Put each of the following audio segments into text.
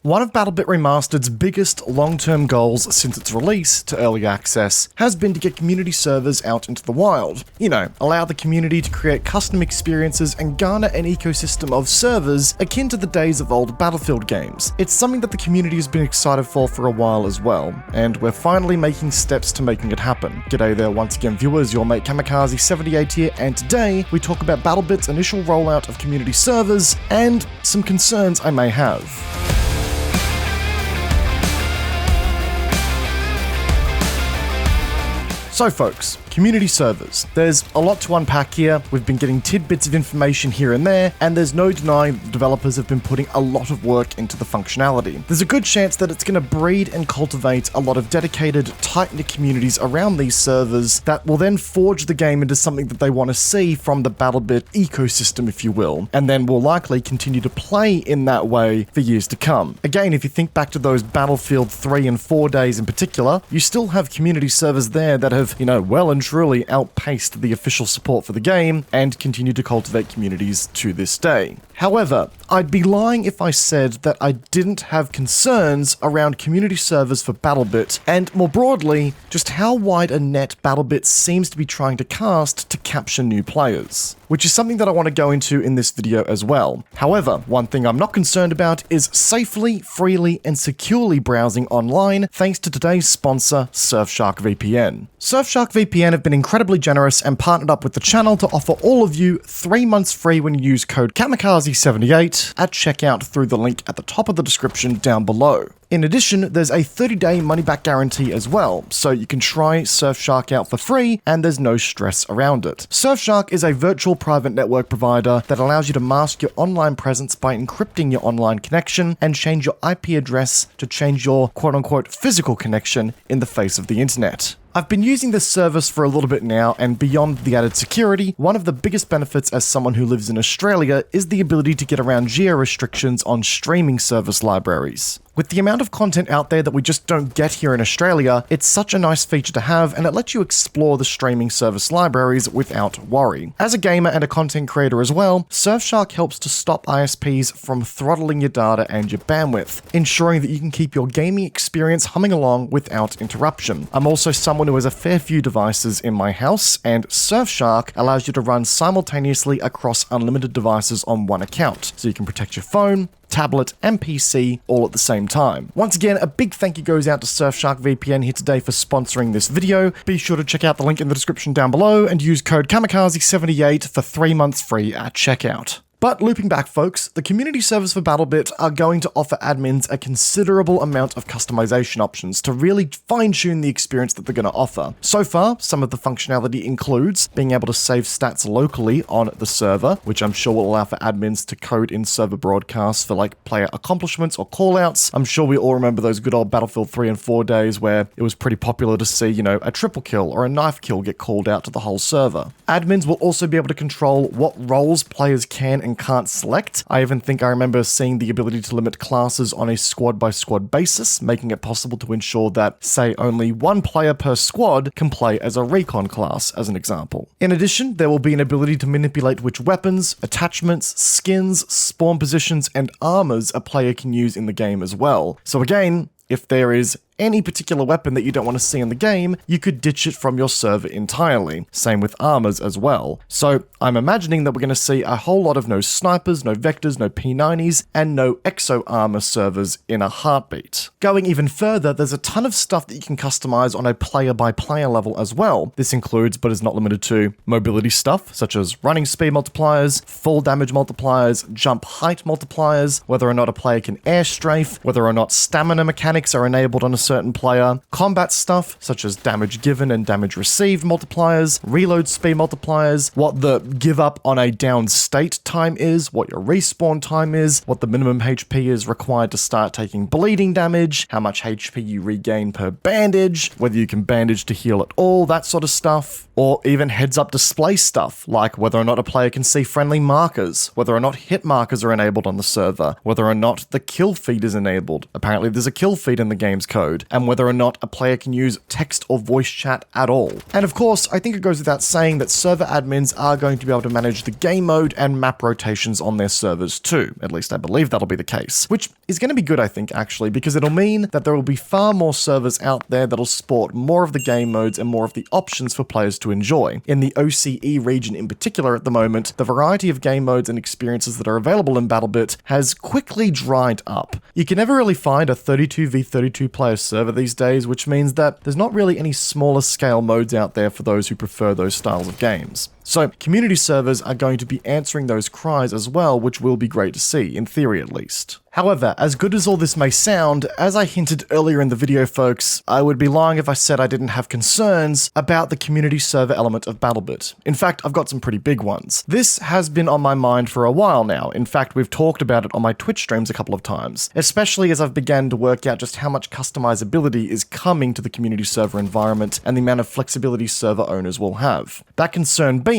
One of BattleBit Remastered's biggest long-term goals since its release to early access has been to get community servers out into the wild. You know, allow the community to create custom experiences and garner an ecosystem of servers akin to the days of old Battlefield games. It's something that the community has been excited for a while as well, and we're finally making steps to making it happen. G'day there once again viewers, your mate Kamikaze78 here, and today we talk about BattleBit's initial rollout of community servers and some concerns I may have. So folks, community servers. There's a lot to unpack here. We've been getting tidbits of information here and there, and there's no denying that developers have been putting a lot of work into the functionality. There's a good chance that it's going to breed and cultivate a lot of dedicated, tight-knit communities around these servers that will then forge the game into something that they want to see from the BattleBit ecosystem, if you will, and then will likely continue to play in that way for years to come. Again, if you think back to those Battlefield 3 and 4 days in particular, you still have community servers there that have, well and truly outpaced the official support for the game and continue to cultivate communities to this day. However, I'd be lying if I said that I didn't have concerns around community servers for BattleBit, and more broadly, just how wide a net BattleBit seems to be trying to cast to capture new players, which is something that I want to go into in this video as well. However, one thing I'm not concerned about is safely, freely, and securely browsing online thanks to today's sponsor, Surfshark VPN. Surfshark VPN have been incredibly generous and partnered up with the channel to offer all of you 3 months free when you use code Kamikaze78 at checkout through the link at the top of the description down below. In addition, there's a 30-day money-back guarantee as well, so you can try Surfshark out for free and there's no stress around it. Surfshark is a virtual private network provider that allows you to mask your online presence by encrypting your online connection and change your IP address to change your quote-unquote physical connection in the face of the internet. I've been using this service for a little bit now, and beyond the added security, one of the biggest benefits as someone who lives in Australia is the ability to get around geo-restrictions on streaming service libraries. With the amount of content out there that we just don't get here in Australia, it's such a nice feature to have, and it lets you explore the streaming service libraries without worry. As a gamer and a content creator as well, Surfshark helps to stop ISPs from throttling your data and your bandwidth, ensuring that you can keep your gaming experience humming along without interruption. I'm also someone who has a fair few devices in my house, and Surfshark allows you to run simultaneously across unlimited devices on one account, so you can protect your phone, tablet, and PC all at the same time. Once again, a big thank you goes out to Surfshark VPN here today for sponsoring this video. Be sure to check out the link in the description down below and use code Kamikaze78 for 3 months free at checkout. But looping back folks, the community servers for BattleBit are going to offer admins a considerable amount of customization options to really fine-tune the experience that they're going to offer. So far, some of the functionality includes being able to save stats locally on the server, which I'm sure will allow for admins to code in server broadcasts for like player accomplishments or callouts. I'm sure we all remember those good old Battlefield 3 and 4 days where it was pretty popular to see, a triple kill or a knife kill get called out to the whole server. Admins will also be able to control what roles players can and can't select. I even think I remember seeing the ability to limit classes on a squad-by-squad basis, making it possible to ensure that, say, only one player per squad can play as a recon class, as an example. In addition, there will be an ability to manipulate which weapons, attachments, skins, spawn positions, and armors a player can use in the game as well. So again, if there is any particular weapon that you don't want to see in the game, you could ditch it from your server entirely. Same with armors as well. So I'm imagining that we're going to see a whole lot of no snipers, no vectors, no P90s, and no exo armor servers in a heartbeat. Going even further, there's a ton of stuff that you can customize on a player-by-player level as well. This includes, but is not limited to, mobility stuff, such as running speed multipliers, fall damage multipliers, jump height multipliers, whether or not a player can air strafe, whether or not stamina mechanics are enabled on a certain player, combat stuff such as damage given and damage received multipliers, reload speed multipliers, what the give up on a down state time is, what your respawn time is, what the minimum HP is required to start taking bleeding damage, how much HP you regain per bandage, whether you can bandage to heal at all, that sort of stuff, or even heads up display stuff like whether or not a player can see friendly markers, whether or not hit markers are enabled on the server, whether or not the kill feed is enabled. Apparently there's a kill feed in the game's code. mode, and whether or not a player can use text or voice chat at all. And of course, I think it goes without saying that server admins are going to be able to manage the game mode and map rotations on their servers too. At least I believe that'll be the case, which is going to be good, I think, actually, because it'll mean that there will be far more servers out there that'll support more of the game modes and more of the options for players to enjoy. In the OCE region in particular at the moment, the variety of game modes and experiences that are available in BattleBit has quickly dried up. You can never really find a 32v32 player server these days, which means that there's not really any smaller scale modes out there for those who prefer those styles of games. So community servers are going to be answering those cries as well, which will be great to see, in theory at least. However, as good as all this may sound, as I hinted earlier in the video, folks, I would be lying if I said I didn't have concerns about the community server element of BattleBit. In fact, I've got some pretty big ones. This has been on my mind for a while now. In fact, we've talked about it on my Twitch streams a couple of times, especially as I've begun to work out just how much customizability is coming to the community server environment and the amount of flexibility server owners will have. That concern being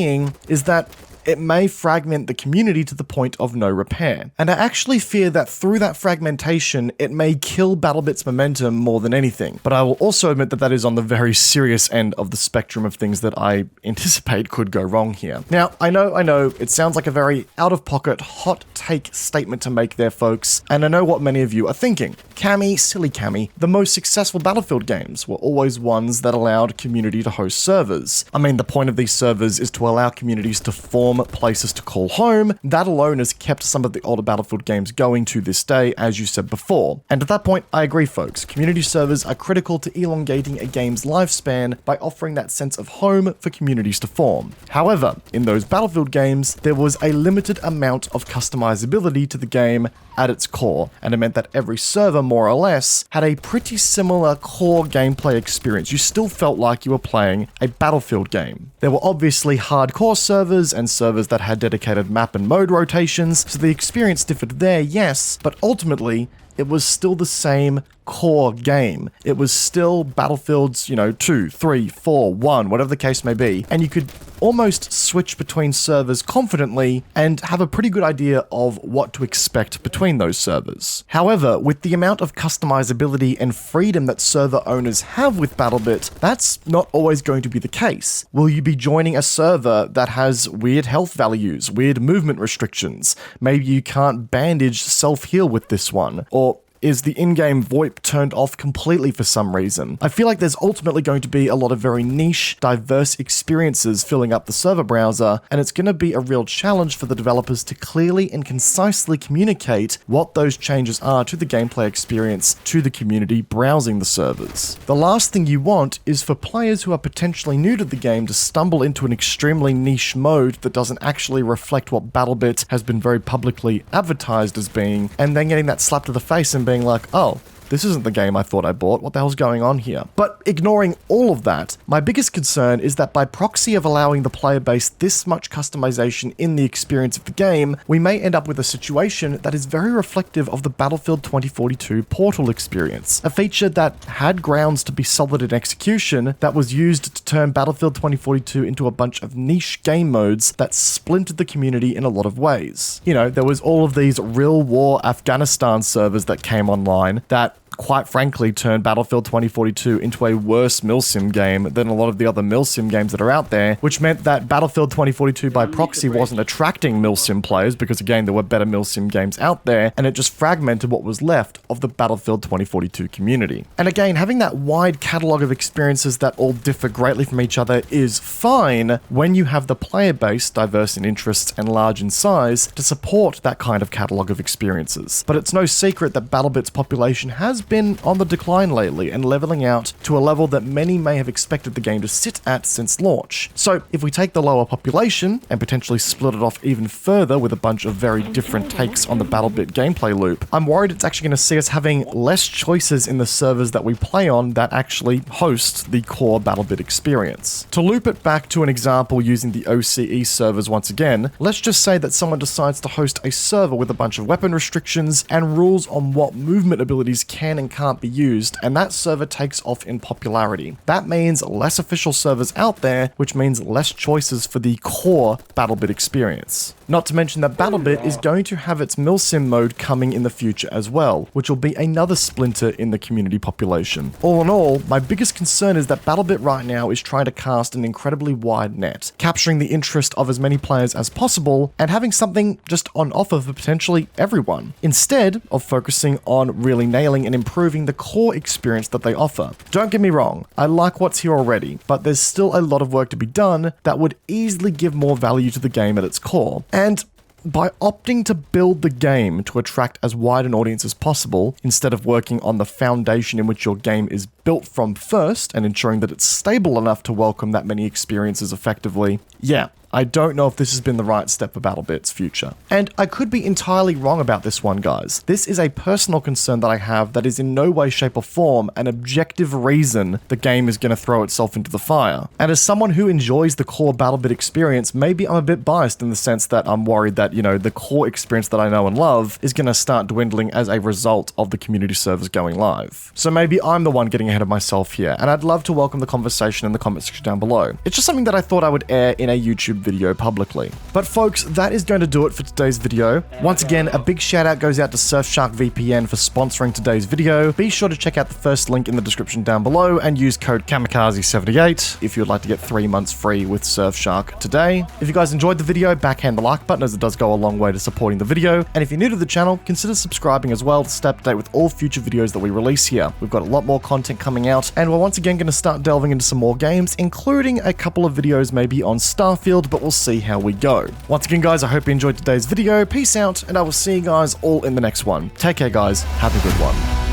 is that it may fragment the community to the point of no repair. And I actually fear that through that fragmentation, it may kill BattleBit's momentum more than anything. But I will also admit that that is on the very serious end of the spectrum of things that I anticipate could go wrong here. Now, I know, it sounds like a very out-of-pocket, hot take statement to make there, folks, and I know what many of you are thinking. Cammy, silly Cammy, the most successful Battlefield games were always ones that allowed community to host servers. I mean, the point of these servers is to allow communities to form places to call home. That alone has kept some of the older Battlefield games going to this day, as you said before. And at that point, I agree, folks. Community servers are critical to elongating a game's lifespan by offering that sense of home for communities to form. However, in those Battlefield games, there was a limited amount of customizability to the game at its core, and it meant that every server, more or less, had a pretty similar core gameplay experience. You still felt like you were playing a Battlefield game. There were obviously hardcore servers and servers that had dedicated map and mode rotations, so the experience differed there, yes, but ultimately, it was still the same core game. It was still Battlefield's, 2, 3, 4, 1, whatever the case may be, and you could almost switch between servers confidently and have a pretty good idea of what to expect between those servers. However, with the amount of customizability and freedom that server owners have with BattleBit, that's not always going to be the case. Will you be joining a server that has weird health values, weird movement restrictions? Maybe you can't bandage self-heal with this one, or is the in-game VoIP turned off completely for some reason? I feel like there's ultimately going to be a lot of very niche, diverse experiences filling up the server browser, and it's going to be a real challenge for the developers to clearly and concisely communicate what those changes are to the gameplay experience to the community browsing the servers. The last thing you want is for players who are potentially new to the game to stumble into an extremely niche mode that doesn't actually reflect what BattleBit has been very publicly advertised as being, and then getting that slap to the face and being like, oh, this isn't the game I thought I bought, what the hell's going on here? But ignoring all of that, my biggest concern is that by proxy of allowing the player base this much customization in the experience of the game, we may end up with a situation that is very reflective of the Battlefield 2042 Portal experience, a feature that had grounds to be solid in execution that was used to turn Battlefield 2042 into a bunch of niche game modes that splintered the community in a lot of ways. There was all of these real war Afghanistan servers that came online that quite frankly turned Battlefield 2042 into a worse milsim game than a lot of the other milsim games that are out there, which meant that Battlefield 2042 by proxy wasn't attracting milsim players because, again, there were better milsim games out there, and it just fragmented what was left of the Battlefield 2042 community. And again, having that wide catalog of experiences that all differ greatly from each other is fine when you have the player base, diverse in interests and large in size, to support that kind of catalog of experiences. But it's no secret that BattleBit's population has been on the decline lately and leveling out to a level that many may have expected the game to sit at since launch. So if we take the lower population and potentially split it off even further with a bunch of very different takes on the BattleBit gameplay loop, I'm worried it's actually going to see us having less choices in the servers that we play on that actually host the core BattleBit experience. To loop it back to an example using the OCE servers once again, let's just say that someone decides to host a server with a bunch of weapon restrictions and rules on what movement abilities can and can't be used, and that server takes off in popularity. That means less official servers out there, which means less choices for the core BattleBit experience. Not to mention that BattleBit is going to have its milsim mode coming in the future as well, which will be another splinter in the community population. All in all, my biggest concern is that BattleBit right now is trying to cast an incredibly wide net, capturing the interest of as many players as possible and having something just on offer for potentially everyone, instead of focusing on really nailing and improving the core experience that they offer. Don't get me wrong, I like what's here already, but there's still a lot of work to be done that would easily give more value to the game at its core. And by opting to build the game to attract as wide an audience as possible, instead of working on the foundation in which your game is built from first and ensuring that it's stable enough to welcome that many experiences effectively, yeah, I don't know if this has been the right step for BattleBit's future. And I could be entirely wrong about this one, guys. This is a personal concern that I have that is in no way, shape, or form an objective reason the game is going to throw itself into the fire. And as someone who enjoys the core BattleBit experience, maybe I'm a bit biased in the sense that I'm worried that, the core experience that I know and love is going to start dwindling as a result of the community servers going live. So maybe I'm the one getting ahead of myself here, and I'd love to welcome the conversation in the comment section down below. It's just something that I thought I would air in a YouTube video publicly. But folks, that is going to do it for today's video. Once again, a big shout out goes out to Surfshark VPN for sponsoring today's video. Be sure to check out the first link in the description down below and use code Kamikaze78 if you'd like to get 3 months free with Surfshark today. If you guys enjoyed the video, backhand the like button as it does go a long way to supporting the video. And if you're new to the channel, consider subscribing as well to stay up to date with all future videos that we release here. We've got a lot more content coming out, and we're once again going to start delving into some more games, including a couple of videos maybe on Starfield, but we'll see how we go. Once again, guys, I hope you enjoyed today's video. Peace out, and I will see you guys all in the next one. Take care, guys. Have a good one.